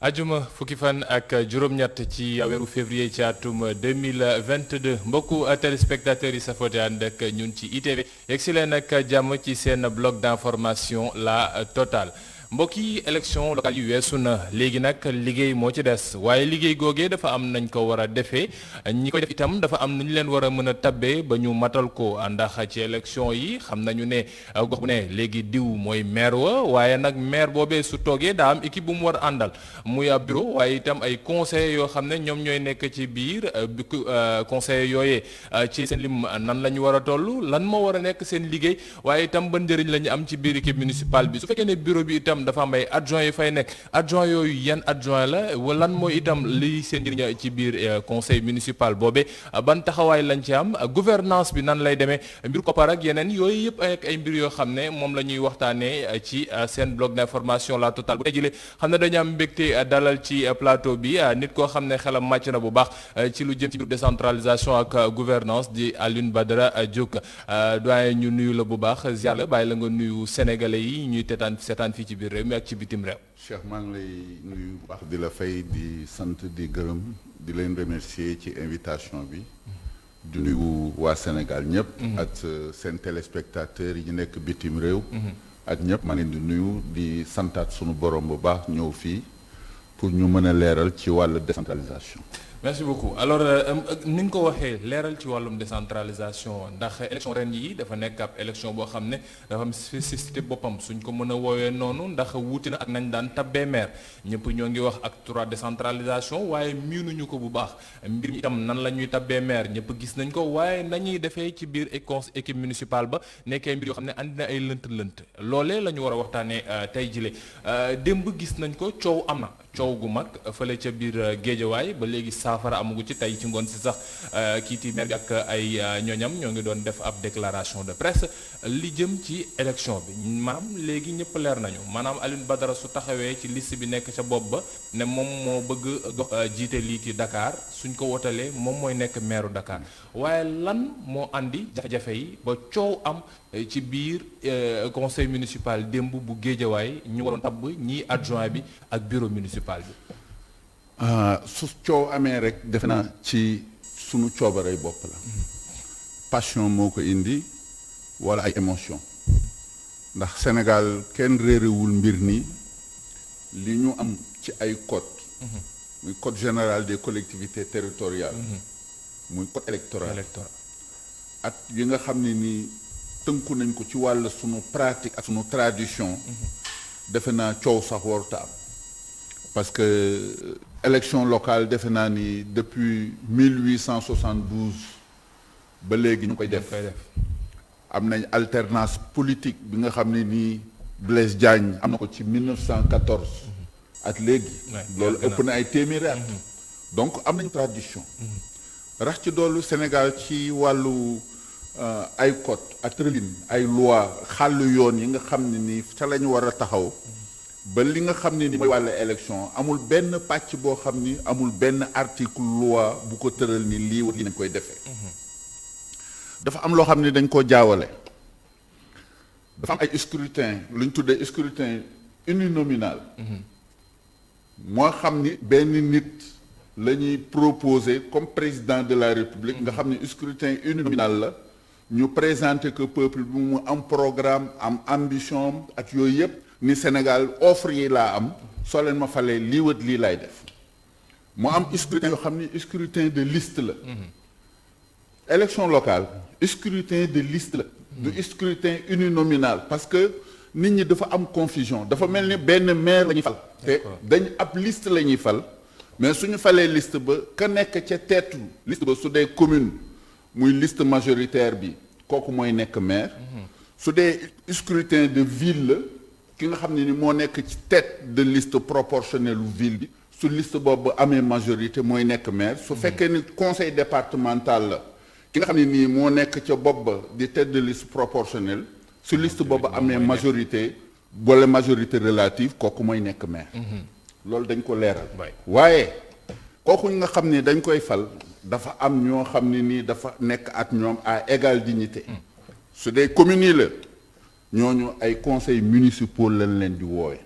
ajuma fukki fan ak juróom-ñett ci weeru février ci atum 2022 mbokku téléspectateurs yi safoote ànd ak ñun ci ITV yegsi leen ak jàmm ci seen bloc d'information la totale mbokk yi élection locale yi weesu na léegi nag liggéey moo ci des waaye liggéey googee dafa am nañ ko war a defee ñi koy def itam dafa am nañu leen war a mën a tabbee ba ñu matal ko ndax ci élection yi xam nañu ne gox bu ne léegi diw mooy maire wa waaye nag maire boobee su toogee daa am équipe bu mu war a àndal muy ab bureau waaye itam ay conseillers yoo xam ne ñoom ñooy nekk ci biir conseillers yooyee ci seen lim nan la ñu war a toll lan moo war a nekk seen liggéey waaye itam ban njëriñ la ñu am ci biir équipe municipale bi su fekkee ne bureau bi itam dafa am ay adjoint yu fay nekk adjoint yooyu yan adjoint la lan mooy itam li seen njëriñ ci biir conseil municipal boobe ban taxawaay lañ ci am gouvernance bi nan lay demee mbir koppar ak yeneen yooyu yëpp ak ay mbir yoo xam ne moom la ñuy waxtaanee ci seen bloc d'information la totale bu tey jile xam ne dañu am mbégte dalal ci plateau bi nit koo xam ne xelam màcc na bu baax ci lu jëm ci décentralisation ak gouvernance di Alioune Badara Diouk doyen ñu nuyu la bu baax ziar la bàyyi la nga nuyu sénégalais yi ñuy seetaan fii ci biir réew mi ak ci bitim réew. Cheikh maa ngi lay nuyu bu baax di la fay di sant di gërëm di leen remercier ci invitation bi di nuyu waa Sénégal ñëpp. ak seen téléspectateurs yi ñu nekk bitim réew. ak ñëpp maa leen di nuyu di santaat sunu borom bu baax ñëw fii pour ñu mën a leeral ci wàllu décentralisation. merci beaucoup alors ni nga ko waxee leeral ci wàllum décentralisation ndax élection ren yi dafa nekk ab élection boo xam ne dafa am spécificité boppam suñ ko mën a woowee noonu ndax wuuti na ak nañ daan tabbee maire ñëpp ñoo ngi wax acte trois décentralisation waaye miinuñu ko bu baax mbir mi itam nan la ñuy tabbee maire ñëpp gis nañ ko waaye nañuy defee ci biir équipe municipale ba nekkee mbir yoo xam ne andi na ay lënt-lënt loolee la ñu war a waxtaanee tey jile démb gis nañ ko coow am na coow gu mag fële ca biir Géejawaay ba léegi saafara amagu ci tey ci ngoon si sax kiiti maire bi ak ay ñoñam ñoo ngi doon def ab déclaration de presse li jëm ci élection bi maanaam léegi ñëpp leer nañu maanaam Alioune Badara su taxawee ci liste bi nekk ca bopp ba ne moom moo bëgg dox jiite lii ci Dakar suñ ko wotalee moom mooy nekk maire Dakar waaye lan moo andi jafe-jafe yi ba coow am ci biir conseil municipal démb bu Géejawaay ñu waroon tabb ñii adjoint bi ak bureau municipal bi. su coow amee rek defe naa ci sunu coobarey bopp la. passion moo ko indi walla ay émotion ndax Sénégal kenn réerewul mbir ni li ñu am ci ay code muy code général des collectivités territoriales. muy code électoral. at yi nga xam ne ni tënku nañ ko ci wàll sunu pratique ak sunu tradition. defe naa coow sax warut a am parce que élection locale defe naa ni depuis 1872 ba léegi ñu koy def am nañ alternance politique bi nga xam ne nii Blaise Diagne am na ko ci 1914 ak léegi loolu ëpp na ay téeméeri at donc am nañ tradition rax ci doolu Sénégal ci wàllu ay code ak tëralin ay loi xàllu yoon yi nga xam ne ni ca la ñu war a taxaw ba li nga xam ne ni mooy wàllu élection amul benn pàcc boo xam ni amul benn article loi bu ko tëral ni lii wat li nañ koy defee dafa am loo xam ne dañ koo jaawale dafa am ay scrutin lu ñu tuddee scrutin uninominal moo xam ni benn nit la ñuy proposer comme président de la république nga xam ne scrutin uninominal la ñu présenter que peuple bi mu am programme am ambition ak yooyu yëpp ni Sénégal offre yi laa am soo leen ma falee lii wët lii laay def mu am scrutin yoo xam ni scrutin de liste la élection locale scrutin de liste la du scrutin uninominal parce que nit ñi dafa am confusion dafa mel ni benn maire la ñuy fal te dañ ab liste la ñuy fal mais suñu falee liste ba ka nekk ca teetu liste ba su dee commune muy liste majoritaire bi kooku mooy nekk maire su dee scrutin de ville la ki nga xam ne ni moo nekk ci tête de liste proportionnelle u ville bi su liste boobu amee majorité mooy nekk maire su fekkee ni conseil départemental la ki nga xam ne nii moo nekk ca bopp ba di tête de liste proportionnelle su liste boobu amee majorité wala majorité relative kooku mooy nekk maire loolu dañ ko leeral waaye kooku nga xam ne dañ koy fal dafa am ñoo xam ne nii dafa nekk ak ñoom à égale dignité su dee communes yi la ñooñu ay conseils municipaux lañ leen di woowe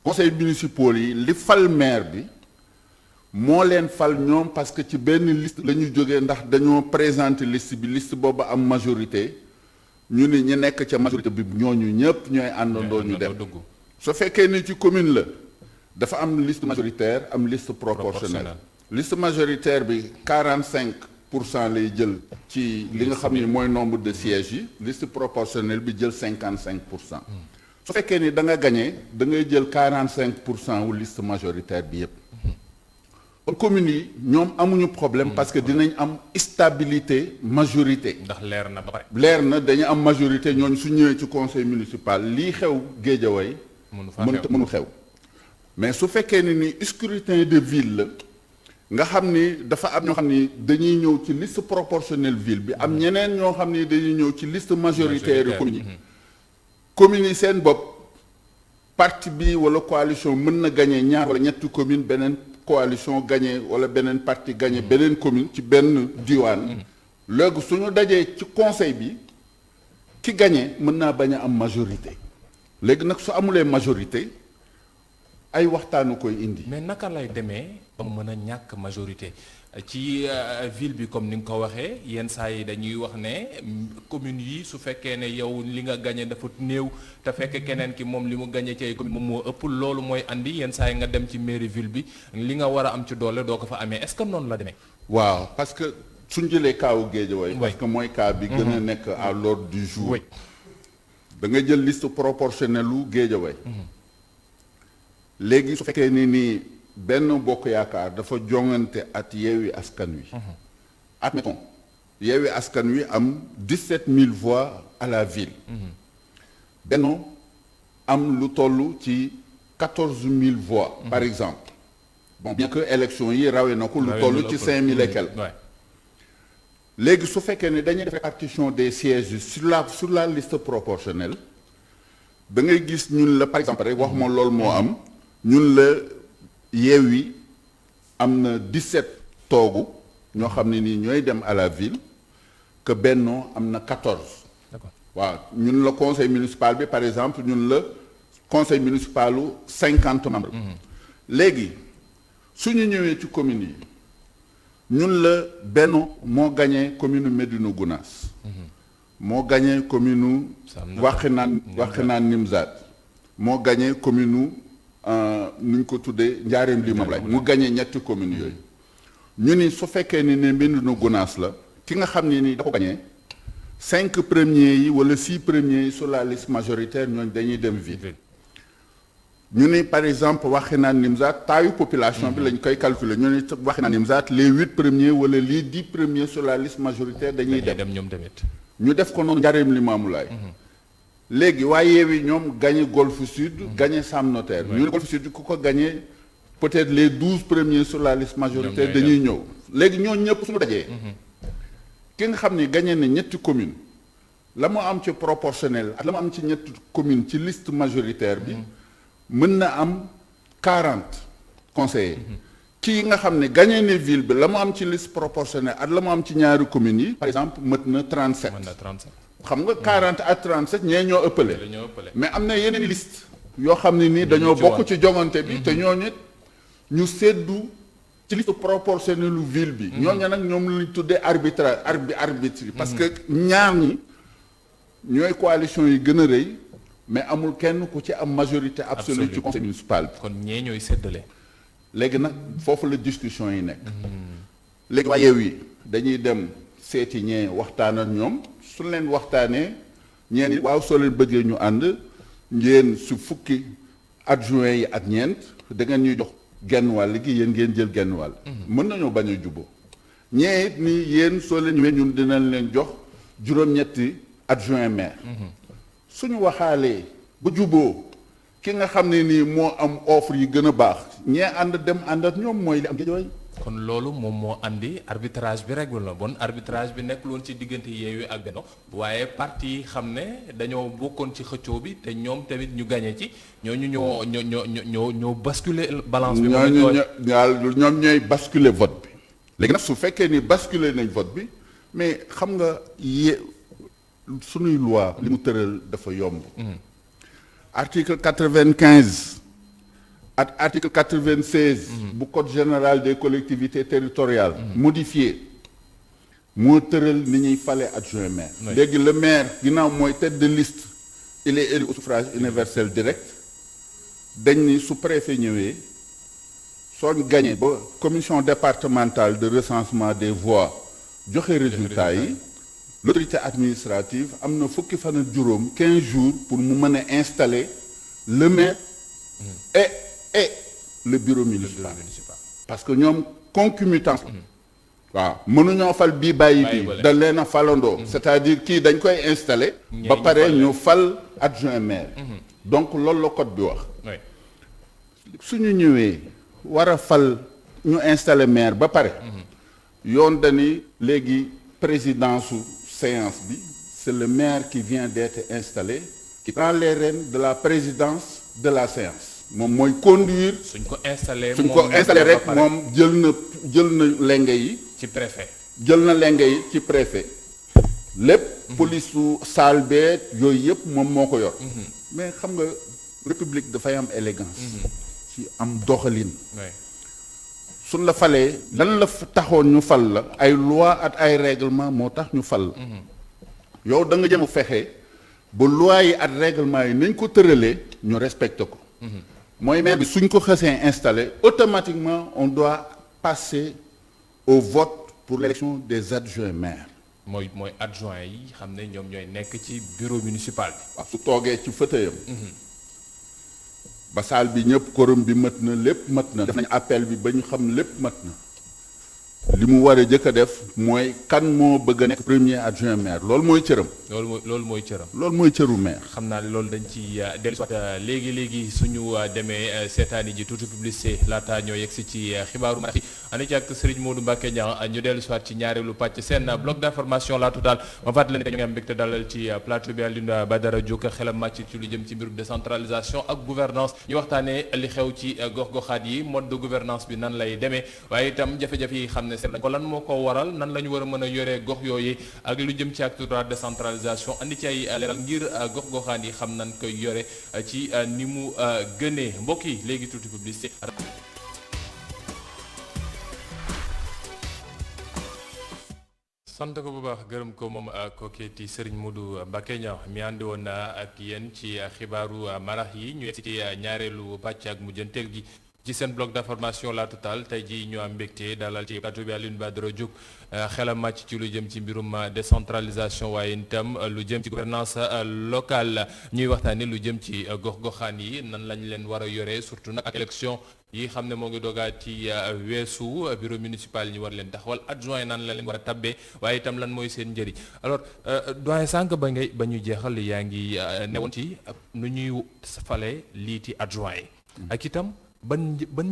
conseil municipal yi li fal maire bi moo leen fal ñoom parce que ci benn liste la ñu jógee ndax dañoo présenter liste bi liste boobu am majorité ñu ni ñu nekk ca majorité bi ñooñu ñëpp ñooy àndandoo ñu dem su fekkee ni ci commune la dafa am liste majoritaire am liste proportionnelle liste majoritaire bi 45% lay jël ci li nga xam ni mooy nombre de sièges yi liste proportionnelle bi jël 55%. su fekkee ni da nga gagné da ngay jël 45% wu liste majoritaire bi yépp kon communes yi ñoom amuñu problème parce que dinañ am stabilité majorité. ndax leer na ba pare. leer na dañu am majorité ñooñu su ñëwee ci conseil municipal lii xew Guédiawaye mënu xew mais su fekkee ni scrutin de ville la nga xam ni dafa am ñoo xam ni dañuy ñëw ci liste proportionnelle ville bi am ñeneen ñoo xam ni dañuy ñëw ci liste majoritaire commune yi communes yi seen bopp parti bi wala coalition mën na gagné ñaar wala ñetti commune beneen coalition gagné wala beneen parti gagné beneen commune ci benn diwaan léegi suñu dajee ci conseil bi ki gagné mën naa bañ a am majorité léegi nag su amulee majorité ay waxtaanu koy indi. mais naka lay demee ba mën a ñàkk majorité ci ville bi comme ni nga ko waxee yenn saa yi dañuy wax ne commune yi su fekkee ne yow li nga gagné dafa néew te fekk keneen ki moom li mu gagné ci ay commune moom moo ëpp loolu mooy andi yenn saa yi nga dem ci mairie ville bi li nga war a am ci doole doo ko fa amee est-ce que noonu la demee. waaw parce que suñ jëlee kaawu Guédiawaye parce que mooy cas bi gën a nekk à l'ordre du jour. da nga jël liste proportionnelle lu Guédiawaye. léegi su fekkee ni benn bokk yaakaar dafa jongante at Yewwi Askan Wi. admettons Yewwi Askan Wi am 17000 voix à la ville. Benno am lu toll ci 14000 voix. par exemple bon bien que élection yi rawee na ko lu toll ci 5000 et quelques. léegi su fekkee ne dañuy def répartition des sièges sur la liste proportionnelle da ngay gis ñun la par exemple rek wax ma loolu moo am ñun la Yewwi am na 17 toogu ñoo xam ne nii ñooy dem à la ville que Benno am na 14. d'accord waaw ñun la conseil municipal bi par exemple ñun la conseil municipal u 50 membres. léegi su ñu ñëwee ci communes yi. ñun la Benno moo gagné commune Médina Gounass moo gagné commune Wakhinane Nimzatt moo gagné commune nu ñu ko tuddee Njaareem Limamoulaye mu gagné ñetti communes yooyu ñu ni su fekkee ni ne Médina Gounass la ki nga xam ne ni da ko gagné 5 premiers yi wala 6 premiers yi sur la liste majoritaire ñooñu dañuy dem ville ñu ni par exemple Wakhinane Nimzatt taayu population bi lañ koy calculer ñu ni Wakhinane Nimzatt les 8 premiers wala les 10 premiers sur la liste majoritaire dañuy dem ñoom tamit. ñu def ko noonu Njaareem Limamoulaye léegi waa Yewwi ñoom gagné Golf Sud gagné Sam Notaire ñu ni Golf Sud ku ko gagné peut-être les 12 premiers sur la liste majoritaire dañuy ñëw léegi ñoo ñëpp suñu dajee ki nga xam ni gagné na ñetti commune la mu am ci proportionnel ak la mu am ci ñetti commune ci liste majoritaire bi mën na am 40 conseillers kii nga xam ne gagné ne ville bi la mu am ci liste proportionnelle ak la mu am ci ñaari communes yi par exemple mët na 37 xam nga 40 ak 37 ñee ñoo ëppale mais am na yeneen liste yoo xam ne nii dañoo bokk ci jongante bi te ñooñu ñu seddu ci liste proportionnelle lu ville bi ñooñu nag ñoom lañ tuddee arbitre parce que ñaar ñi ñooy coalition yi gën a rëy mais amul kenn ku ci am majorité absolue ci conseil municipal bi. kon ñee ñooy séddale. léegi nag foofu la discussion yi nekk. léegi waa Yewwi dañuy dem seeti ñee waxtaan ak ñoom suñ leen waxtaanee ñeen yi waaw soo leen bëggee ñu ànd ngeen su fukki adjoint yi ak ñeent da ngeen ñuy jox genn wàll gi yéen ngeen jël genn wàll. mën nañoo bañ a jubbo ñee it ni yéen soo leen ñëwee ñun dinañ leen jox juróom-ñetti adjoint maire. suñu waxaalee ba juboo ki nga xam ne nii moo am offre yi gën a baax ñee ànd dem ànd ak ñoom mooy li am Guédiawaye. kon loolu moom moo andi arbitrage bi régul na bon arbitrage bi nekkul woon ci diggante Yewwi ak Benno waaye parti yi xam ne dañoo bokkoon ci xëccoo bi te ñoom tamit ñu gagné ci ñooñu ñoo basculer balance bi. ñoom ñooy basculer vote bi. léegi nag su fekkee ni basculer nañ vote bi mais xam nga suñuy loi li mu tëral dafa yomb. article 95 ak article 96 bu code général des collectivités territoriales modifié moo tëral ni ñuy fale adjoint maire léegi le maire ginnaaw mooy tête de liste il est élu au suffrage universel direct dañ ni su préfet ñëwee soo gagné ba commission départementale de recensement des voix joxe résultats yi l'autorité administrative am na fukki fan ak juróom 15 jours pour mu mën a installer le maire et le bureau municipal parce que ñoom concomitance waaw mënuñoo fal bii bàyyi bii dañ leen a falandoo c'est-à-dire kii dañ koy installer ba pare ñu fal adjoint maire donc loolu la code bi wax suñu ñëwee war a fal ñu installer maire ba pare yoon dañi léegi présidence su séance bi c'est le maire qui vient d'être installé qui prend les rênes de la présidence de la séance moom mooy conduire suñ ko installé rek moom jël na lenge yi ci préfet jël na lenge yi ci préfet lépp police su salle beet yooyu yëpp moom moo ko yor mais xam nga république dafay am élégance ci am doxalin suñ la falee lan la taxoon ñu fal la ay loi ak ay règlement moo tax ñu fal la yow da nga jëm fexe ba loi yi ak règlement yi nañ ko tëralee ñu respecté ko mooy maire bi suñ ko xasee installé automatiquement on doit passer au vote pour l'élection des adjoints maires mooy adjoint yi xam ne ñoom ñooy nekk ci bureau municipal bi waaw su toogee ci fauteuilam ba saal bi ñëpp quorum bi mat na lépp mat na def nañ appel bi ba ñu xam lépp mat na li mu war a jëkk a def mooy kan moo bëgg a nekk premier adjoint maire loolu mooy cëram. loolu mooy cëram. loolu mooy cëru maire. xam naa loolu dañ ci dellusiwaat léegi suñu demee seetaani ji tuuti publicité laata ñoo yegsi ci xibaaru marax yi ànd ci ak Serigne Modou Mbacké Niang ñu dellusiwaat ci ñaareelu pàcc seen bloc d'information la totale ma fàttali leen ñu ngi am mbégte dalal ci plateau bi Alioune Badara Diop xelam màcc ci lu jëm ci mbirum décentralisation ak gouvernance ñu waxtaanee li xew ci gox-goxaat yi mode de gouvernance bi nan lay demee waaye itam jafe-jafe yi xam ne ko lan moo ko waral nan la ñu war a mën a yoree gox yooyu ak lu jëm ci acte de décentralisation andi ci ay leeral ngir gox-goxaan yi xam nan koy yore ci ni mu gënee mbokk yi léegi tuuti publicité. sant ko bu baax gërëm ko moom kookeeti Serigne Modou Mbacké Niang mi àndi woon ak yéen ci xibaaru marax yi ñu ci ñaareelu pàcc ak mujjanteel gi. ci seen bloc d'information la totale tey jii ñu am mbégte dalal ci plateau bi Alioune Badara Diop xelam màcc ci lu jëm ci mbirum décentralisation waaye itam lu jëm ci gouvernance locale ñuy waxtaanee lu jëm ci gox-goxaan yi nan lañ leen war a yoree surtout nag ak élection yi xam ne moo ngi dogaat ci weesu bureau municipal yi ñu war leen taxawal adjoint yi nan la leen war a tabbee waaye itam lan mooy seen njëriñ alors doyen sànq ba ñu jeexal yaa ngi newoon ci nu ñuy fale lii ci adjoint yi ak itam ban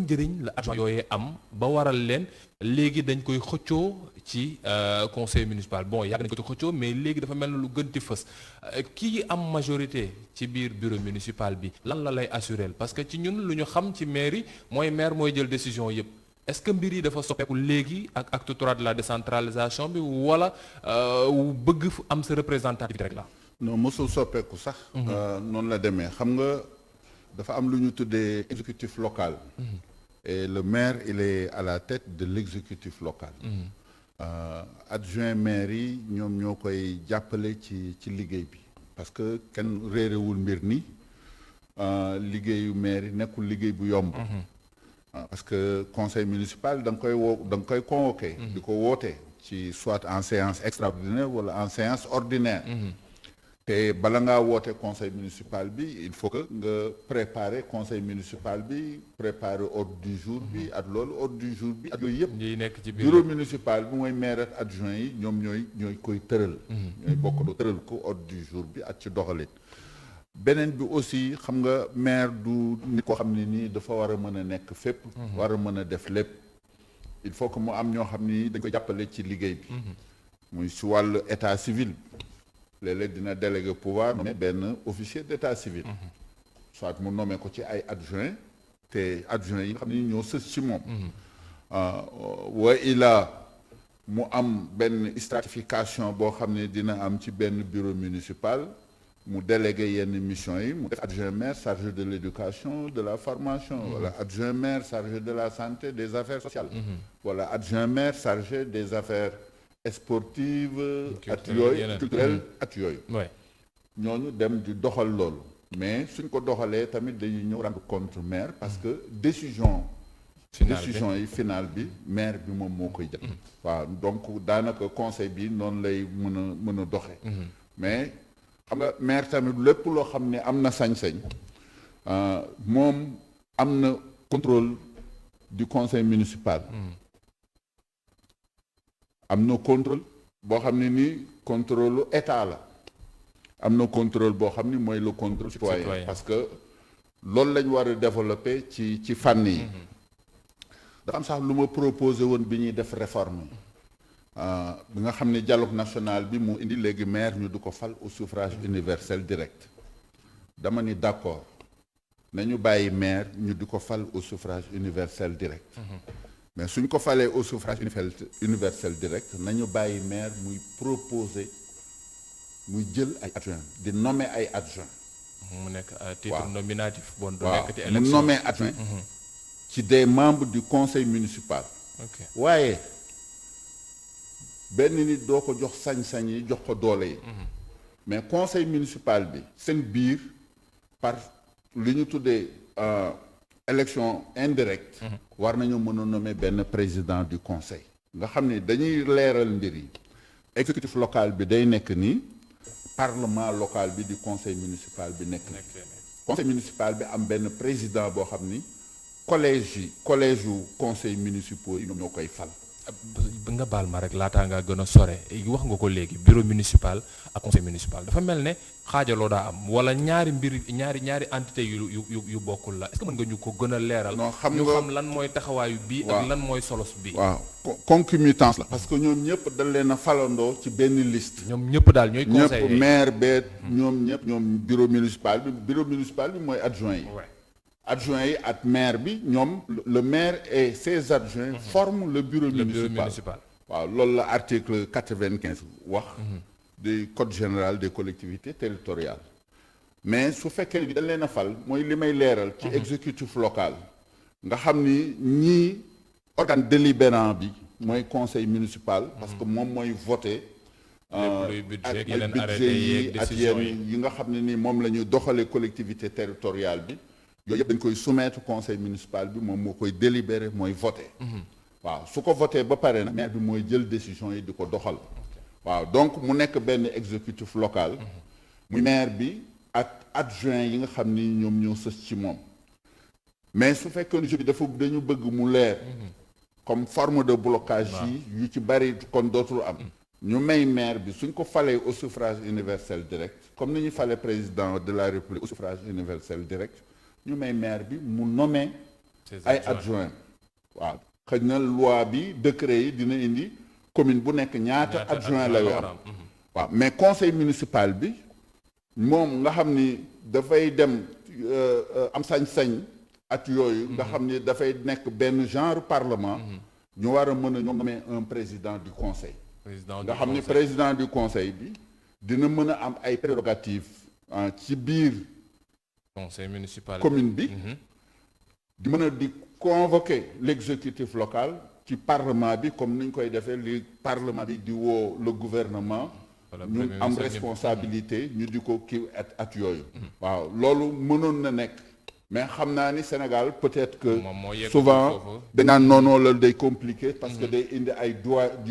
njëriñ la adjoint yooyee am ba waral leen léegi dañ koy xëccoo ci conseil municipal bon yàgg nañ ko ci xëccoo mais léegi dafa mel na lu gën di fës kii am majorité ci biir bureau municipal bi lan la lay assurer parce que ci ñun lu ñu xam ci mairie mooy maire mooy jël décision yëpp est-ce que mbir yi dafa soppeeku léegi ak acte 3 de la décentralisation bi wala bëgg am sa représentativité rek la. non mosul soppeeku sax. noonu la demee xam nga. dafa am lu ñu tuddee exécutif local et le maire il est à la tête de l'exécutif local adjoint maire yi ñoom ñoo koy jàppale ci liggéey bi parce que kenn réerewul mbir ni liggéeyu maire yi nekkul liggéey bu yomb parce que conseil municipal da nga koy convoqué di ko woote ci soit en séance extraordinaire wala en séance ordinaire te bala ngaa woote conseil municipal bi il faut que nga préparer conseil municipal bi préparer ordre du jour bi ak loolu ordre du jour bi ak yooyu yëpp ñi nekk ci bureau municipal bi mooy maire ak adjoint yi ñoom ñooy koy tëral ñooy bokk do tëral ko ordre du jour bi ak ci doxalin beneen bi aussi xam nga maire du nit ko xam ne nii dafa war a mën a nekk fépp war a mën a def lépp il faut que mu am ñoo xam ni dañ koy jàppale ci liggéey bi muy si wàllu état civil léeg-léeg dina délégué pouvoir nommer benn officier d'état civil soit mu nommé ko ci ay adjoint te adjoint yi nga xam ne ñoo sës ci moom wa ila mu am benn stratification boo xam ne dina am ci benn bureau municipal mu délégué yenn mission yi mu def adjoint maire chargé de l'éducation de la formation wala adjoint maire chargé de la santé des affaires sociales wala adjoint maire chargé des affaires sportives at yooyu culturelles at yooyu ñooñu dem di doxal loolu mais suñ ko doxalee tamit dañuy ñëw rendre compte maire parce que décision yi finale bi maire bi moom moo koy jël waaw donc daanaka conseil bi noonu lay mën a doxe mais xam nga maire tamit lépp loo xam ne am na sañ-sañ moom am na contrôle du conseil municipal am na contrôle boo xam ne nii contrôle état la am na contrôle boo xam ni mooy le contrôle citoyen parce que loolu lañ war a développer ci fànn yi dafa am sax lu ma proposé woon bi ñuy def réforme bi nga xam ne dialogue national bi mu indi léegi maire ñu du ko fal au suffrage universel direct dama ni d'accord nañu bàyyi maire ñu di ko fal au suffrage universel direct mais suñ ko falee au suffrage universel direct nañu bàyyi maire muy proposer muy jël ay adjoint di nommer ay adjoint mu nekk à titre nominatif bon du waaw nekk ci mu élection nommer adjoint ci des membres du conseil municipal waaye benn nit doo ko jox sañ-sañ yi jox ko doole yi mais conseil municipal bi seen biir par li ñu tuddee élection indirecte war nañu mën a nommer benn président du conseil nga xam ne dañuy leeral mbir yi exécutif local bi day nekk nii parlement local bi di conseil municipal bi nekk nii conseil municipal bi am benn président boo xam ni collège yu conseil municipaux yi ñoom ñoo koy fal nga baal ma rek laataa ngaa gën a sore wax nga ko léegi bureau municipal ak conseil municipal dafa mel ne xaajaloo daa am wala ñaari entité yu bokkul la est-ce que mën nga ñu ko gën a leeral non xam ñu nga xam lan mooy taxawaayu bii ak lan mooy solos bii waaw concomitance la parce que ñoom ñëpp dañ leen a falandoo ci benn liste ñoom ñëpp daal ñooy conseil ñëpp maire beet ñoom bureau municipal bi mooy adjoint yi adjoint yi ak maire bi ñoom le maire et ses adjoints forment le bureau municipal waaw loolu la article 95 wax du code général des collectivités territoriales mais su fekkee bi dañ leen a fal mooy li may leeral ci exécutif local nga xam ni ñii organe délibérant bi mooy conseil municipal parce que moom mooy voté budget yi ak yenn yi nga xam ne ni moom la ñu doxalee collectivité territoriale bi yooyu yëpp dañ koy soumettre conseil municipal bi moom moo koy délibéré mooy voté waaw su ko voté ba pare nag maire bi mooy jël décision yi di ko doxal waaw donc mu nekk benn exécutif local muy maire bi ak adjoint yi nga xam ni ñoom ñoo sës ci moom mais su fekkee ne bi dañu bëgg mu leer comme forme de blocage yi yu ci bari kon dootul am ñu may maire bi suñ ko falee au suffrage universel direct comme ni ñu falee président de la république au suffrage universel direct ñu may maire bi mu nommer ay adjoint waaw xëy na loi bi décret yi dina indi commune bu nekk ñaata adjoint la yoo am waaw mais conseil municipal bi moom nga xam ni dafay dem am sañ-sañ at yooyu nga xam ni dafay nekk benn genre parlement ñu war a mën a ñoo nommer un président du conseil nga xam ni président du conseil bi dina mën a am ay prérogatives ci biir conseil municipal commune bi di mën a di convoquer l'exécutif local ci parlement bi comme ni ñu koy defee li parlement bi di woo le gouvernement ñu am responsabilité ñu di ko kii at yooyu waaw loolu mënoon na nekk mais xam naa ni Sénégal peut-être que souvent danaan noonoo la day compliqué parce que day indi ay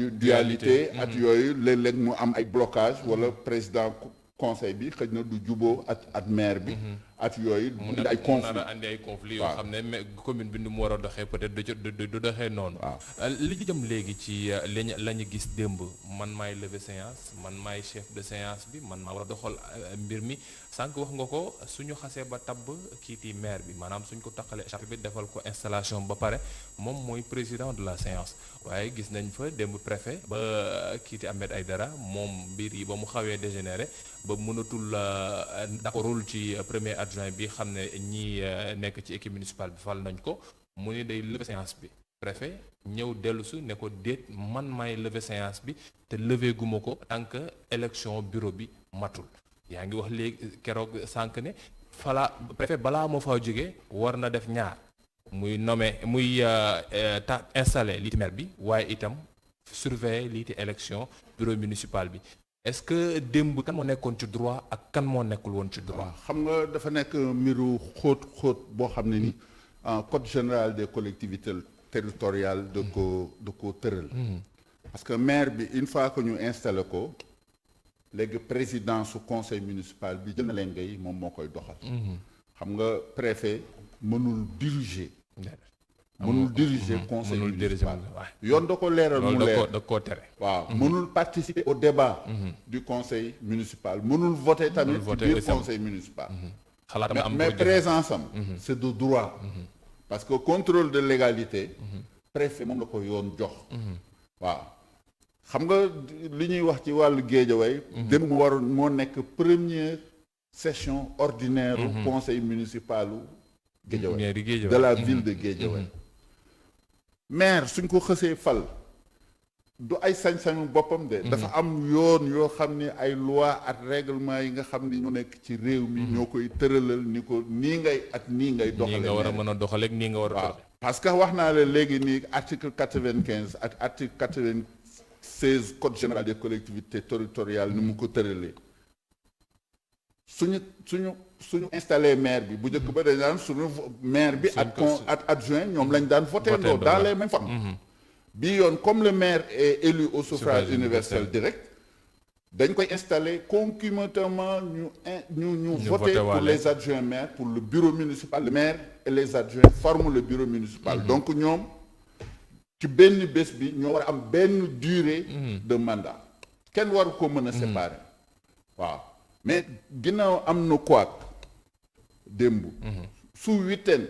dualité at yooyu léeg-léeg mu am ay blocage wala président conseil bi xëy na du juboo at maire bi at yooyu mu indi ay conflit yoo xam ne commune bi nu mu war a doxee peut-être du doxee noonu li ci jëm léegi ci la ñu gis démb man maay lever séance man maay chef de séance bi man maa war a doxal mbir mi sànq wax nga ko suñu xasee ba tabb kiiti maire bi maanaam suñ ko taqalee écharpe bi defal ko installation ba pare moom mooy président de la séance waaye gis nañ fa démb préfet ba kiiti Ahmed Aïdara moom mbir yi ba mu xawee dégénéré ba mënatul d'accordul ci premier adjoint bi xam ne ñi nekk ci équipe municipale bi fal nañ ko mu ni day lever séance bi préfet ñëw dellusu ne ko déet man may lever séance bi te lever guma ko tant que élection bureau bi matul yaa ngi wax léegi keroog sànq ne préfet balaa moo faa jógee war na def ñaar muy nommé muy installé lii maire bi waaye itam surveiller lii ci élection bureau municipal bi est-ce que démb kan moo nekkoon ci droit ak kan moo nekkul woon ci droit. xam nga dafa nekk mbiru xóot boo xam ne ni code général des collectivités territoriales da ko tëral. parce que maire bi une fois que ñu installé ko léegi président su conseil municipal bi jël na leen ngay moom moo koy doxal. xam nga préfet mënul diriger. conseil municipal yoon da ko leeral mu leer da koo tere. waaw mënul participer au débat du conseil municipal mënul voter tamit ci biir conseil municipal. mais présence am c'est de droit. parce que contrôle de légalité. préfet moom la ko yoon jox. waaw xam nga li ñuy wax ci wàllu Guédiawaye. dem mu waroon moo nekk première session ordinaire. conseil municipal Guédiawaye de la ville de Guédiawaye. maire suñ ko xësee fal du ay sañ-sañu boppam de. dafa am yoon yoo xam ni ay loi ak règlement yi nga xam ni ñu nekk ci réew mi. ñoo koy tëralal ni ko nii ngay doxale. nii nga war a mën a doxale ak nii nga war a doxale. parce que wax naa la léegi nii article 95 ak article 96 code général des collectivités territoriales ni mu ko tëralee. suñu installé maire bi bu njëkk ba dañ daan suñu maire bi ak adjoint ñoom lañ daan voté ndoo dans les mêmes formes. bii yoon comme le maire est élu au suffrage universel direct dañ koy installé concomitamment ñu voté pour les adjoints maires pour le bureau municipal. Le maire et les adjoints forment le bureau municipal. donc ñoom ci benn bés bi ñoo war a am benn durée de mandat kenn waru ko mën a séparer. waaw mais ginnaaw am na quoi démb. sous huitaine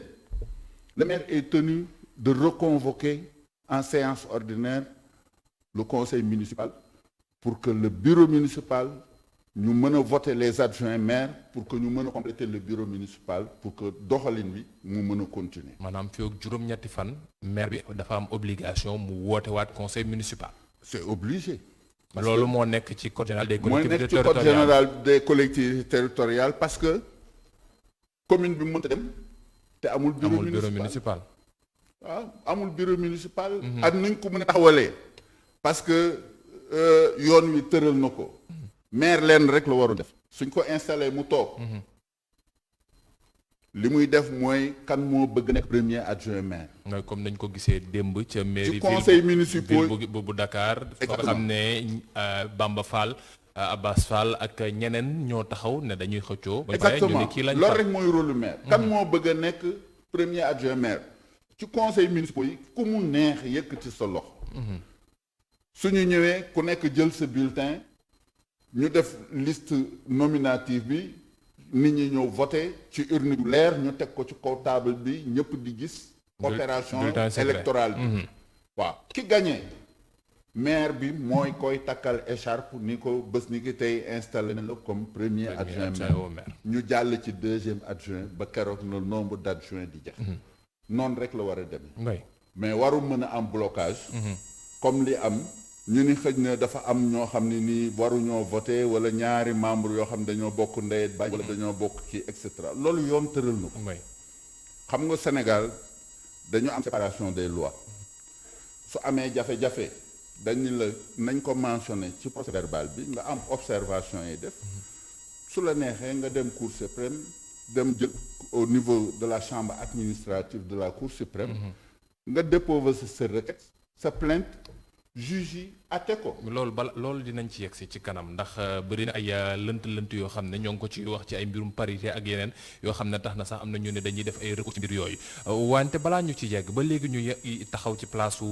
le maire est tenu de reconvoquer en séance ordinaire le conseil municipal pour que le bureau municipal ñu mën a voter les adjoints maires pour que ñu mën a compléter le bureau municipal pour que doxalin bi mu mën a continuer. maanaam fii ak juróom-ñetti fan maire bi dafa am obligation mu woote waat conseil municipal. c'est obligé. loolu moo nekk ci code général des collectivités territoriales. mooy nekk ci code général des collectivités territoriales parce que commune bi mënta dem te amul bureau municipal. waaw amul bureau municipal. ak nuñ ko mën a taxawalee. parce que yoon wi tëral na ko. maire leen rek la waru def. suñ ko installé mu toog. li muy def mooy kan moo bëgg nekk premier adjoint maire. mooy comme nañ ko gisee démb ca mairie. ci conseil municipal bu Dakar. fa xam ne Bamba Fall Abbas Fall ak ñeneen ñoo taxaw ne dañuy xëccoo. exactement loolu rek mooy rôle maire. kan moo bëgg a nekk premier adjoint maire. ci conseil municipal yi ku mu neex yëkkati sa loxo. suñu ñëwee ku nekk jël sa bulletin ñu def liste nominative bi nit ñi ñëw voté ci urne bu leer ñu teg ko ci kaw table bi ñëpp di gis. opération électorale bi. waaw ki gagné maire bi mooy koy takkal écharpe ni ko bés ni ki tey installé na la comme premier adjoint maire. ñu jàll ci deuxième adjoint ba keroog le nombre d'adjoints di jeex. noonu rek la war a demee. mais waru mën a am blocage. comme li am ñu ni xëj na dafa am ñoo xam ne nii waruñoo voté wala ñaari membre yoo xam ne dañoo bokk ndey bañ wala dañoo bokk kii et cetera loolu yoon tëral na ko. xam nga Sénégal dañu am séparation des lois su amee jafe-jafe dañu la nañ ko mentionné ci procès verbal bi nga am observation yi def su la neexee nga dem Cour suprême dem jël au niveau de la chambre administrative de la Cour suprême nga déposer sa requête sa plainte juge yi atte ko. loolu dinañ ci yegsi ci kanam ndax bëri na ay lënt yoo xam ne ñoo ngi ko ci wax ci ay mbirum parité ak yeneen yoo xam ne tax na sax am na ñu ne dañuy def ay recours ci mbir yooyu wante balaa ñu ci yegg ba léegi ñu taxaw ci place su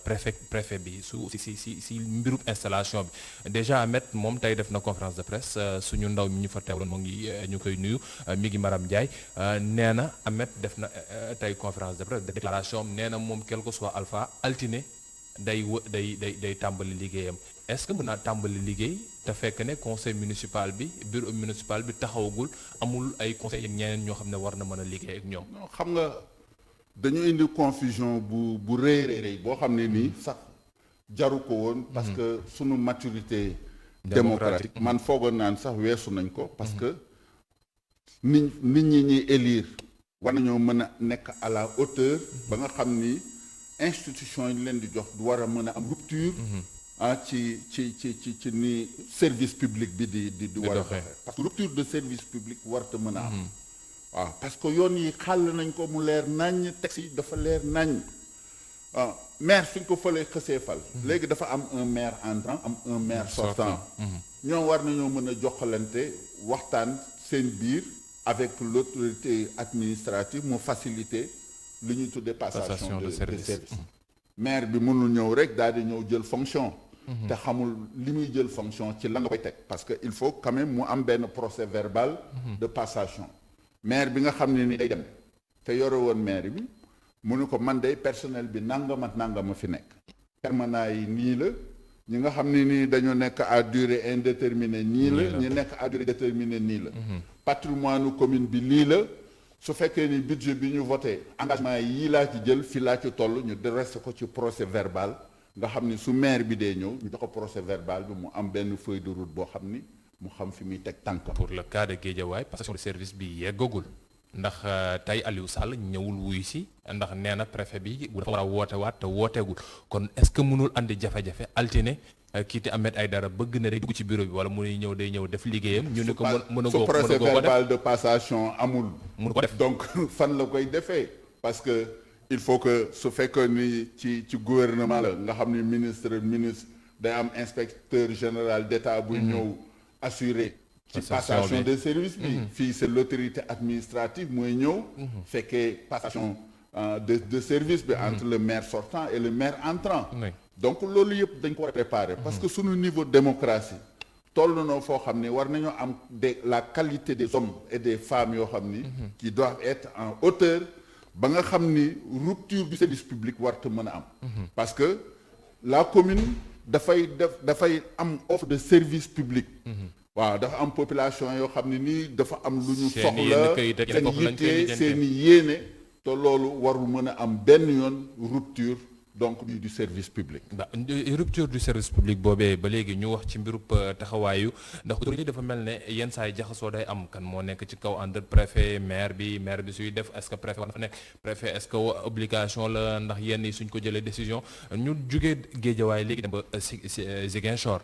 préfet bi si mbirum installation bi déjà Ahmed moom tey def na conférence de presse suñu ndaw mi ñu fa teewloon moo ngi ñu koy nuyu mi ngi Maram Ndiaye nee na Ahmed def na tey conférence de presse de déclaration am nee na moom quel que soit alpha altine day tàmbali liggéeyam est-ce que mën naa tàmbali liggéey te fekk ne conseil municipal bi bureau municipal bi taxawagul amul ay conseil ak ñeneen ñoo xam ne war na mën a liggéey ak ñoom. non xam nga dañu indi confusion bu rëy boo xam ne nii sax jaru ko woon. parce que sunu maturité démocratique man foogoon naan sax weesu nañ ko parce que nit ñi ñuy élire war nañoo mën a nekk à la hauteur ba nga xam ni institution yi leen di jox du war a mën a am rupture ci ni service public bi di war a doxee parce que rupture de service public warta mën a am waaw parce que yoon yi xàll nañ ko mu leer naññ texte yi dafa leer naññ waaw maire suñ ko fëlee xësee fal léegi dafa am un maire entrant am un maire sortant ñoom war nañoo mën a joxalante waxtaan seen biir avec l'autorité administrative mu faciliter li ñuy tuddee passation de service maire bi mënul ñëw rek daal di ñëw jël fonction te xamul li muy jël fonction ci la nga koy teg parce que il faut quand même mu am benn procès verbal de passation maire bi nga xam ne ni day dem te yore woon maire bi mu ne ko man day personnel bi nangam ak nangam a fi nekk permanent yi nii la ñi nga xam ne nii dañoo nekk à durée indéterminée nii la ñi nekk à durée déterminée nii la patrimoine commune bi lii la su fekkee ni budget bi ñu voté engagement yii laa ci jël fii laa ci toll ñu dressé ko ci procès verbal nga xam ni su maire bi dee ñëw ñu jox ko procès verbal bi mu am benn feuille de route boo xam ni mu xam fi muy teg tànkam. pour le cas de Guédiawaye passation de service bi yeggagul ndax tey Aliou Sall ñëwul wuyu si ndax nee na préfet bi bu dafa war a woote waat te wooteegul kon est-ce que mënul andi jafe-jafe altine kii te Ahmed Aïdara bëgg na day dugg ci bureau bi wala mu ñëw day ñëw def liggéeyam. ñu ne ko mën a su procès verbal de passation amul. mun ko def donc fan la koy defee parce que il faut que su fekkee ni ci gouvernement la nga xam ni ministre day am inspecteur général d'État buy ñëw assurer. ci passation de service bi. fii c'est l'autorité administrative mooy ñëw. fekkee passation de service bi entre le maire sortant et le maire entrant. donc loolu yëpp dañ ko war a préparer. parce que suñu niveau démocratie toll na foo xam ni war nañoo am la qualité des hommes et des femmes yoo xam ni. qui doivent être en hauteur ba nga xam ni rupture du service public warta mën a am. parce que la commune dafay am offre de service public. waaw dafa am population yoo xam ne nii dafa am lu ñu soxla seen yitte seen yéene te loolu warul mën a am benn yoon rupture donc du service public. rupture du service public boobee ba léegi ñu wax ci mbirub taxawaayu ndax autorité dafa mel ne yenn saa yi jaxasoo day am kan moo nekk ci kaw entre préfet maire bi suy def est-ce que préfet war na fa nekk préfet est-ce que obligation la ndax yenn yi suñ ko jëlee décision ñu jugee Guédiawaye léegi dem ba Ziguinchor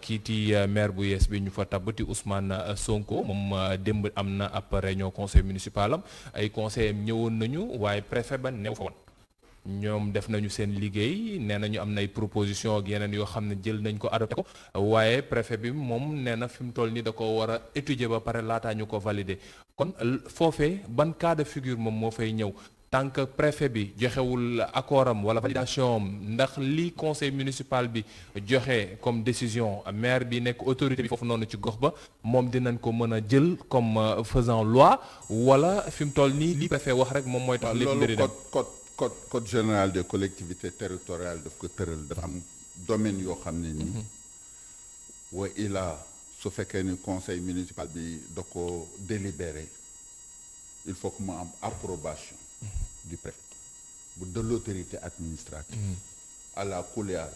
kiiti maire bu yees bi ñu fa tabbati Ousmane Sonko moom démb am na ab réunion conseil municipal am ay conseillers ñëwoon nañu waaye préfet ba new fa woon. ñoom def nañu seen liggéey nee nañu am na ay proposition ak yeneen yoo xam ne jël nañ ko adopté ko waaye préfet bi moom nee na fi mu toll nii da ko war a étudier ba pare laataa ñu ko valider kon foofee ban cas de figure moom moo fay ñëw tant que préfet bi joxewul accord am wala validation am ndax li conseil municipal bi joxe comme décision maire bi nekk autorité bi foofu noonu ci gox ba moom dinañ ko mën a jël comme faisant loi wala fi mu toll nii li préfet wax rek moom mooy tax lépp mbiri dem code général des collectivités territoriales daf ko tëral dafa am domaine yoo xam ne nii wa ilaa su fekkee ni conseil municipal bi da ko délibéré il faut que mu am approbation du préfet de l'autorité administrative à la couleur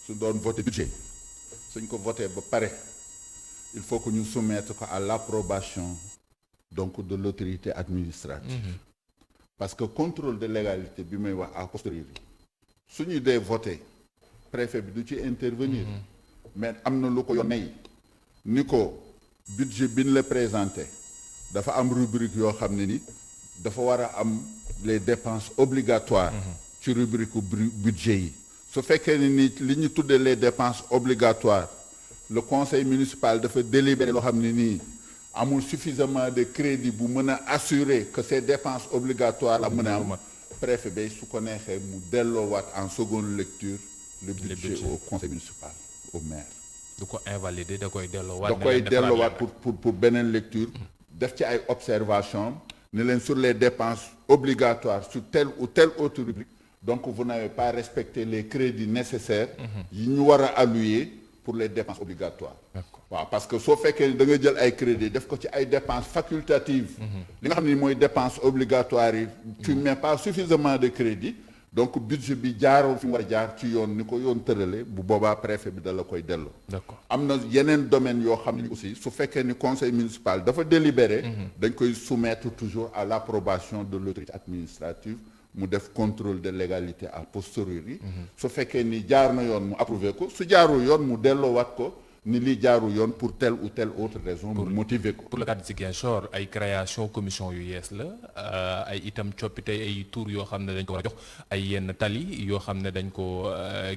su doon voté budget suñ ko voté ba pare il faut que ñu soumettre ko à l'approbation donc de l'autorité administrative parce que contrôle de légalité bi may wax a posteriori su ñu dee voté préfet bi du ci intervenir mais am na lu ko yónnee ni ko budget bi ñu la présenté dafa am rubrique yoo xam ne ni dafa war a am les dépenses obligatoires ci rubrique budget yi su fekkee ni li ñu tuddee les dépenses obligatoires le conseil municipal dafa délibéré loo xam ne nii amul suffisamment de crédit bu mën a assurer que ces dépenses obligatoires la mën a am préfet bay su ko neexee mu delloowaat en seconde lecture le budget au conseil municipal au maire du ko invalider da koy delloowaat pour beneen lecture def ci ay observation ne leen sur les dépenses obligatoires sur telle ou telle autre rubrique donc vous n'avez pas respecté les crédits nécessaires yi ñu war a allouer pour les dépenses obligatoires waaw parce que soo fekkee da nga jël ay crédit def ko ci ay dépenses facultatives li nga xam ne mooy dépenses obligatoires yi tu mets pas suffisamment de crédit donc budget bi jaaroo fi mu war a jaar ci yoon ni ko yoon tërale bu boobaa préfet bi da la koy delloo. d'accord am na yeneen domaine yoo xam ne aussi su fekkee ni conseil municipal dafa délibéré. dañ koy soumettre toujours à l'approbation de l'autorité administrative mu def contrôle de légalité a posteriori. su fekkee ni jaar na yoon mu approuvé ko su jaarul yoon mu delloowaat ko ni lii jaarul yoon pour telle ou telle autre raison mu motiver ko. pour le cas de Ziguinchor ay création commission yu yees la ay itam coppite ay tour yoo xam ne dañ ko war a jox ay yenn tali yoo xam ne dañ ko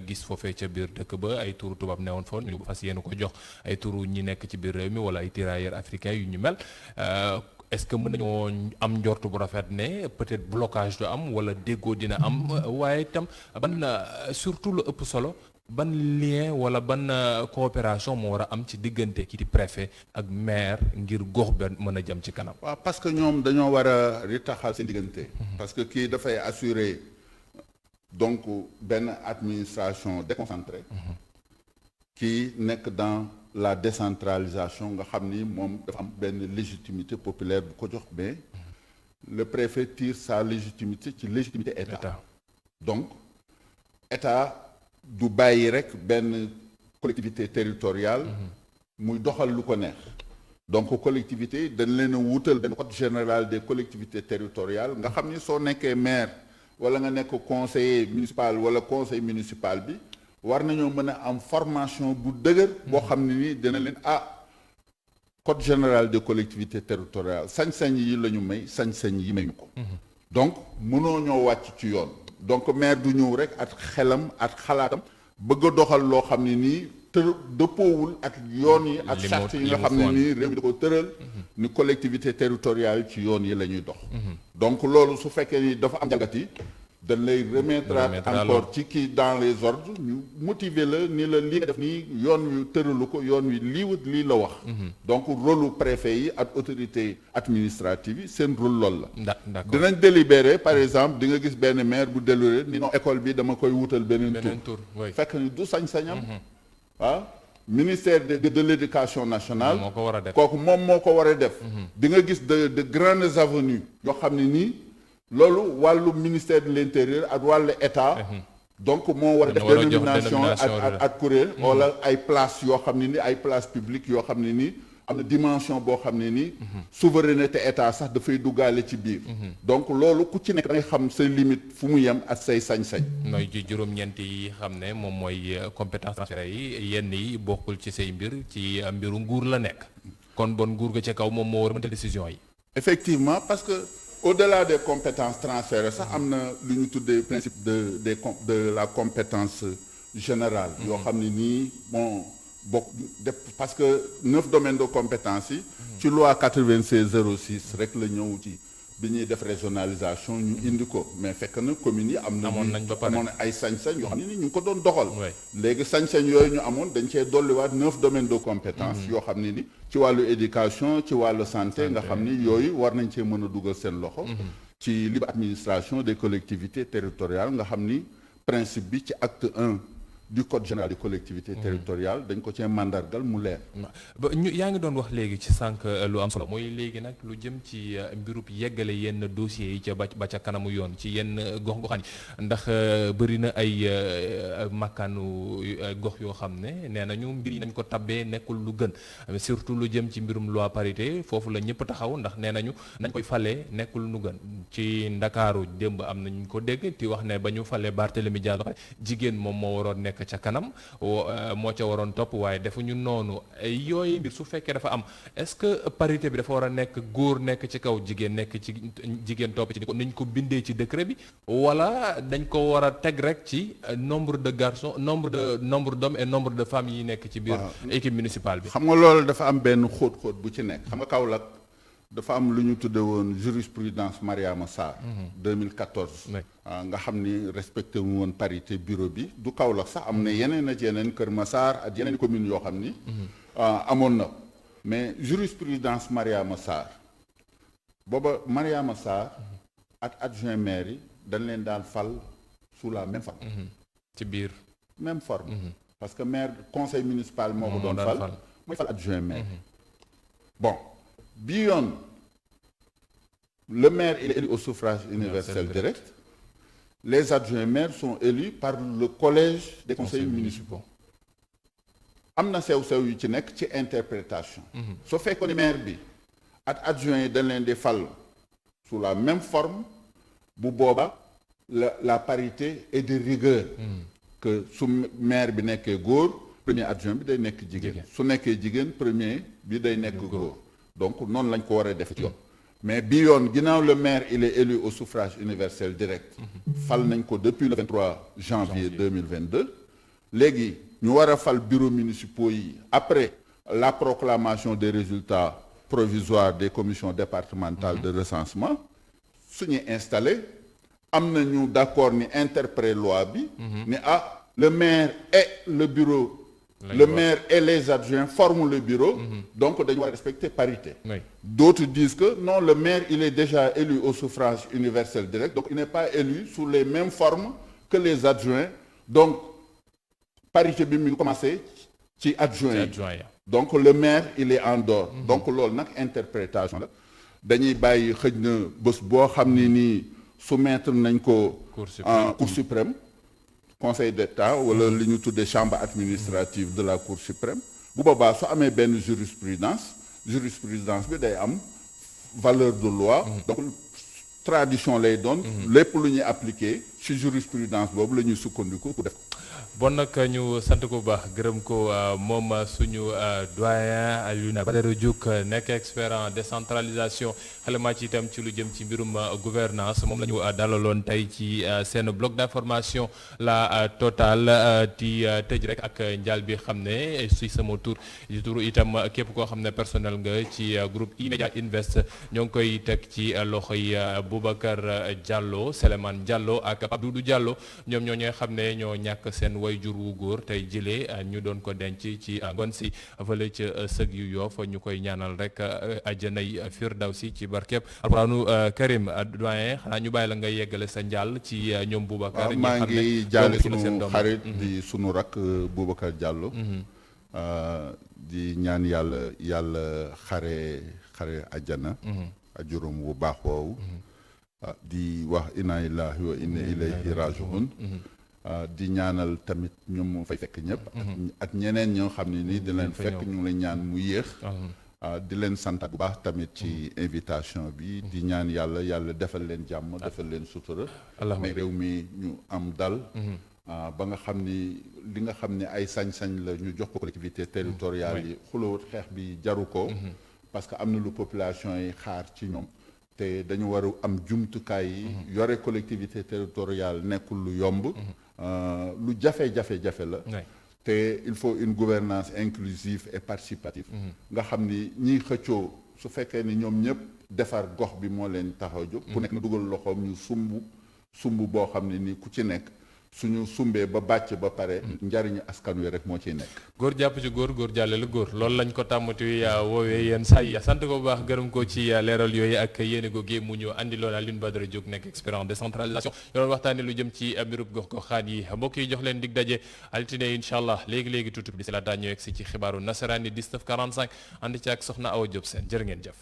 gis foofee ca biir dëkk ba ay turu tubaab newoon foon ñu fas yéen ko jox ay turu ñi nekk ci biir réew mi wala ay tirailleurs africains yu ñu mel est-ce que mën nañoo am njortu bu rafet ne peut-être blocage du am wala déggoo dina am waaye itam ban surtout lu ëpp solo ban lien wala ban coopération moo war a am ci diggante kii di préfet ak maire ngir gox ba mën a jëm ci kanam. waaw parce que ñoom dañoo war a ritaxal seen diggante. parce que kii dafay assurer donc benn administration déconcentrée. kii nekk dans la décentralisation nga xam ni moom dafa am benn légitimité populaire bu ko jox mais le préfet tire sa légitimité ci légitimité état. donc état. du bàyyi rek benn collectivité territoriale muy doxal lu ko neex donc collectivité dañ leen a wutal benn code général des collectivités territoriales nga xam ni soo nekkee maire wala nga nekk conseiller municipal wala conseil municipal bi war nañoo mën a am formation bu dëgër boo xam ne ni dina leen code général des collectivités territoriales sañ-sañ yi la ñu may sañ-sañ yi mayuñu ko donc mënoo ñoo wàcc ci yoon donc maire du ñëw rek ak xelam ak xalaatam bëgg a doxal loo xam ne nii dëppoowul ak yoon yi ak charte yi nga xam ne nii réew mi da ko tëral ni collectivité territoriale ci yoon yi la ñuy dox donc loolu su fekkee ni dafa am jalgati dañ lay remettre encore ci kii dans les ordres ñu motiver la ni la lii nga def nii yoon wi tëralu ko yoon wi lii la wax donc rôle préfet yi ak autorité administrative yi seen rôle loolu la dinañ délibérer par exemple di nga gis benn maire bu délibéré ni non école bi dama koy wutal beneen tour fekk ni du sañ-sañam ministère de l'éducation nationale kooku moom moo ko war a def di nga gis de grandes avenues yoo xam ne nii loolu wàllu ministère de l'intérieur ak wàllu état donc moo war a def dénomination ak kuréel wala ay place yoo xam ne ni ay place publique yoo xam ne nii am na dimension boo xam ne nii souveraineté état sax dafay duggaale ci biir donc loolu ku ci nekk da ngay xam say limite fu mu yem ak say sañ-sañ mooy juróom-ñeent yi xam ne moom mooy compétence transférée yi yenn yi bokkul ci say mbir ci mbiru nguur la nekk kon bon nguur ga ca kaw moom moo war a mënta décision yi effectivement parce que au-delà des compétences transférées sax am na lu ñu tuddee principe de la compétence générale yoo xam ne nii bon bokk parce que 9 domaines de compétences yi ci loi 96/06 rek la ñëw ci bi ñuy def régionalisation ñu indi ko mais fekk na communes yi amoon ay sañ-sañ yoo xam ne ni ñu ngi ko doon doxal léegi sañ-sañ yooyu ñu amoon dañ cee dolliwaat 9 domaines de compétences yoo xam ne ni ci wàllu éducation ci wàllu santé nga xam ni yooyu war nañ cee mën a dugal seen loxo ci libre administration des collectivités territoriales nga xam ni principe bi ci acte 1 du code général des collectivités territoriales dañ ko cee mandargal mu leer. ba ñu yaa ngi doon wax léegi ci sànq lu am solo mooy léegi nag lu jëm ci mbirub yeggale yenn dossiers yi ca ba ca kanamu yoon ci yenn gox-goxaan yi ndax bëri na ay makkaanu gox yoo xam ne nee nañu mbir yi nañ ko tabbee nekkul lu gën surtout lu jëm ci mbirum loi parité foofu la ñëpp taxaw ndax nee nañu nañ koy falee nekkul lu gën ci Ndakaaru démb am nañu ko dégg ti wax ne ba ñu falee Barthélémy Dias jigéen moom moo waroon nekk ca kanam moo ca waroon topp waaye defuñu noonu yooyu mbir su fekkee dafa am est-ce que parité bi dafa war a nekk góor nekk ci kaw jigéen nekk ci jigéen topp ci niñ ko bindee ci décret bi wala dañ ko war a teg rek ci nombre de garçons nombre d'hommes et nombre de femmes yi nekk ci biir équipe municipale bi. xam nga loolu dafa am benn xóot-xóot bu ci nekk xam nga Kaolack dafa am lu ñu tudde woon jurisprudence Mariama Sarr 2014 nga xam ni respecté wu woon parité bureau bi du Kaolack sax am na yeneen ak yeneen Kër Massar ak yeneen communes yoo xam ni amoon na mais jurisprudence Mariama Sarr booba Mariama Sarr ak adjoint maire yi dañ leen daan fal sous la même forme ci biir même forme parce que maire conseil municipal moo ko doon fal mooy fal adjoint maire bon bi yoon le maire il est élu au suffrage universel direct les adjoints maires sont élus par le collège des conseillers municipaux. am na sew-sew yu ci nekk ci interprétation. su fekkoon maire bi ak adjoint yi dañ leen di fal sous la même forme bu booba la parité est de rigueur. que su maire bi nekkee góor premier adjoint bi day nekk jigéen. su nekkee jigéen premier bi day nekk góor. donc noonu lañ ko war a def ci yoon. mais bi yoon ginnaaw le maire il est élu au suffrage universel direct. fal nañ ko depuis le 23 janvier 2022. léegi ñu war a fal bureaux municipaux yi après la proclamation des résultats provisoires des commissions départementales de recensement suñuy installé am na ñu d'accord ni interprète loi bi ni le maire et le bureau le maire et les adjoints forment le bureau donc dañu war a respecter parité. D'autres disent que non, le maire il est déjà élu au suffrage universel direct donc il n'est pas élu sous les mêmes formes que les adjoints donc parité bi mu commencé ci adjoint yi donc le maire il est en dehors. donc loolu nag interprétation la dañuy bàyyi xëj na bés boo xam ne nii soumettre nañ ko en cour suprême conseil d'état wala li ñu tuddee chambre administrative de la cour suprême bu boobaa su amee benn jurisprudence bi day am valeur de loi donc tradition lay doon lépp lu ñuy appliquer ci jurisprudence boobu la ñuy sukkandiku pour def ko. bon nag ñu sant ko bu baax gërëm ko moom suñu doyen Alioune Badara Diouk nekk expert en décentralisation xelama ci itam ci lu jëm ci mbirum gouvernance moom la ñu dalaloon tey ci seen bloc d'information la Total di tëj rek ak njaal bi xam ne si sama tur di turu itam képp koo xam ne personnel nga ci groupe E-Media Invest ñoo ngi koy teg ci loxoy Boubacar Diallo Souleymane Diallo ak Pape Doudou Diallo ñoom ñoo ñooy xam ne ñoo ñàkk seen way jur wu góor tey jëlee ñu doon ko denc ci ngon si fële ca sëg yu Yoff ñu koy ñaanal rek àjjanay firdawsi ci barkeb alquraanu karim doyen xanaa ñu bàyyi la nga yeggale sa njàll ci ñoom Boubacar maa ngi jaale sunu xarit di sunu rakk Boubacar Diallo di ñaan yàlla xare àjjana ajurum bu baax woowu di wax inna lillahi wa inna ilayhi raji'un di ñaanal tamit ñoom fay fekk ñëpp ak ñeneen ñoo xam ne nii di leen fekk ñu ngi leen ñaan mu yéex di leen sant bu baax tamit ci invitation bi di ñaan yàlla defal leen jàmm defal leen sutura mais réew mi ñu am dal ba nga xam ni li nga xam ne ay sañ-sañ la ñu jox ko collectivité territoriale yi xulóot xeex bi jaru ko parce que am na lu population yi xaar ci ñoom te dañu war a am jumtukaay yi yore collectivité territoriale nekkul lu yomb lu jafe-jafe la te il faut une gouvernance inclusive et participative nga xam ni ñiy xëccoo su fekkee ni ñoom ñëpp defar gox bi moo leen taxaw jóg ku nekk na dugal loxoom ñu sumb boo xam ne ni ku ci nekk suñu sumbee ba bàcc ba pare njariñu askan wi rek moo ciy nekk góor jàpp ci góor jàlle la góor loolu lañ ko tàmmati woowee yéen say sant ko bu baax gërëm ko ci leeral yooyu ak yéene googu mu ñu andi loon Alioune Badara Diouk nekk expert en décentralisation ñu doon waxtaane lu jëm ci mbirub gox-goxaan yi mbokk yi jox leen dig daje altine incha allah léegi tuuti bi si la daa ñëw egsi ci xibaaru nasaraan yi 19:45 ànd ci ak soxna Awa Diop seen jërë ngeen jëf